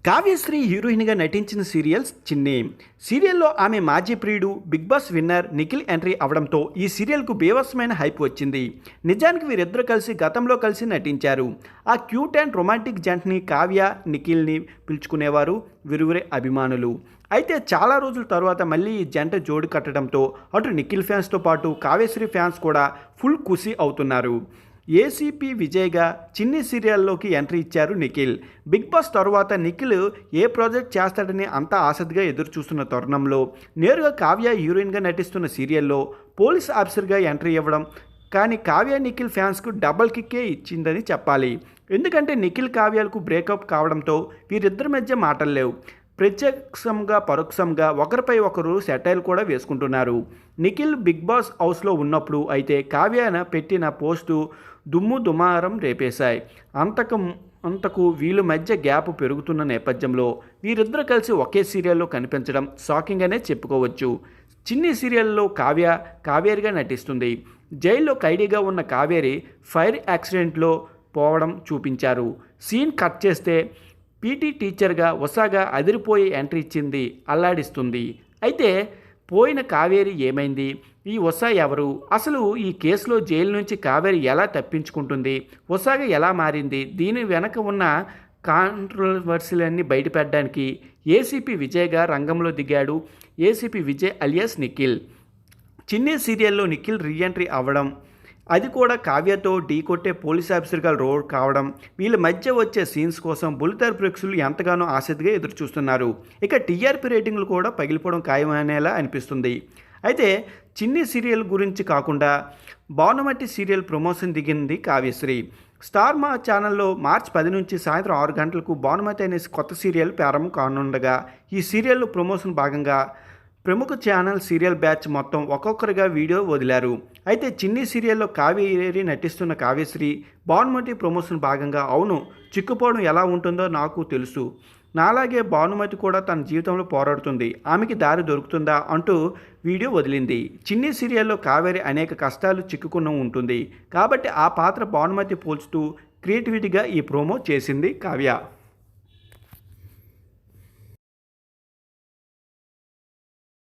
కావ్యశ్రీ హీరోయిన్గా నటించిన సీరియల్స్ చిన్ని. సీరియల్లో ఆమె మాజీ ప్రియుడు, Bigg Boss winner Nikhil entry అవడంతో ఈ సీరియల్కు బీభత్సమైన హైప్ వచ్చింది. నిజానికి వీరిద్దరూ గతంలో కలిసి నటించారు. ఆ క్యూట్ అండ్ రొమాంటిక్ జంటని కావ్య, నిఖిల్ని పిలుచుకునేవారు వీరివరి అభిమానులు. అయితే చాలా రోజుల తర్వాత మళ్ళీ ఈ జంట జోడు కట్టడంతో అటు నిఖిల్ ఫ్యాన్స్తో పాటు కావ్యశ్రీ ఫ్యాన్స్ కూడా ఫుల్ ఖుషి అవుతున్నారు. ఏసీపీ విజయ్గా చిన్ని సీరియల్లోకి ఎంట్రీ ఇచ్చారు నిఖిల్. బిగ్ బాస్ తర్వాత నిఖిల్ ఏ ప్రాజెక్ట్ చేస్తాడని అంతా ఆసక్తిగా ఎదురు చూస్తున్న తరుణంలో నేరుగా కావ్య హీరోయిన్గా నటిస్తున్న సీరియల్లో పోలీస్ ఆఫీసర్గా ఎంట్రీ ఇవ్వడం కానీ కావ్య నిఖిల్ ఫ్యాన్స్కు డబల్ కిక్కే ఇచ్చిందని చెప్పాలి. ఎందుకంటే నిఖిల్ కావ్యాలకు బ్రేకప్ కావడంతో వీరిద్దరి మధ్య మాటలు లేవు. ప్రత్యక్షంగా పరోక్షంగా ఒకరిపై ఒకరు సెటైల్ కూడా వేసుకుంటున్నారు. నిఖిల్ బిగ్ బాస్ హౌస్లో ఉన్నప్పుడు అయితే కావ్యన పెట్టిన పోస్టు దుమ్ము దుమారం రేపేశాయి. అంతకు వీళ్ళ మధ్య గ్యాప్ పెరుగుతున్న నేపథ్యంలో వీరిద్దరూ కలిసి ఒకే సీరియల్లో కనిపించడం షాకింగ్ అనే చెప్పుకోవచ్చు. చిన్ని సీరియల్లో కావేరిగా నటిస్తుంది. జైల్లో ఖైదీగా ఉన్న కావేరి ఫైర్ యాక్సిడెంట్లో పోవడం చూపించారు. సీన్ కట్ చేస్తే పీటీ టీచర్గా వసాగా అదిరిపోయి ఎంట్రీ ఇచ్చింది, అల్లాడిస్తుంది. అయితే పోయిన కావేరి ఏమైంది? ఈ వసా ఎవరు? అసలు ఈ కేసులో జైలు నుంచి కావేరి ఎలా తప్పించుకుంటుంది? వసాగా ఎలా మారింది? దీని వెనక ఉన్న కాంట్రవర్సీలన్నీ బయటపెట్టడానికి ఏసీపీ విజయ్గా రంగంలో దిగాడు. ACP Vijay alias Nikhil. చిన్ని సీరియల్లో నిఖిల్ రీఎంట్రీ అవ్వడం, అది కూడా కావ్యతో ఢీకొట్టే పోలీస్ ఆఫీసర్గా రోల్ కావడం, వీళ్ళ మధ్య వచ్చే సీన్స్ కోసం బుల్లితెర ప్రేక్షకులు ఎంతగానో ఆసక్తిగా ఎదురుచూస్తున్నారు. ఇక టీఆర్పీ రేటింగ్లు కూడా పగిలిపోవడం ఖాయమనేలా అనిపిస్తుంది. అయితే చిన్ని సీరియల్ గురించి కాకుండా భానుమతి సీరియల్ ప్రమోషన్ దిగింది కావ్యశ్రీ. స్టార్ మా ఛానల్లో మార్చి 10 నుంచి సాయంత్రం 6 గంటలకు భానుమతి అనే కొత్త సీరియల్ ప్రారంభం కానుండగా ఈ సీరియల్లో ప్రమోషన్ భాగంగా ప్రముఖ ఛానల్ సీరియల్ బ్యాచ్ మొత్తం ఒక్కొక్కరిగా వీడియో వదిలారు. అయితే చిన్ని సీరియల్లో కావేరి నటిస్తున్న కావ్యశ్రీ భానుమతి ప్రమోషన్ భాగంగా అవును, చిక్కుపోవడం ఎలా ఉంటుందో నాకు తెలుసు, నాలాగే భానుమతి కూడా తన జీవితంలో పోరాడుతుంది, ఆమెకి దారి దొరుకుతుందా అంటూ వీడియో వదిలింది. చిన్ని సీరియల్లో కావేరి అనేక కష్టాలు చిక్కుకుని ఉంటుంది కాబట్టి ఆ పాత్ర భానుమతి పోల్చుతూ క్రియేటివిటీగా ఈ ప్రోమో చేసింది కావ్య.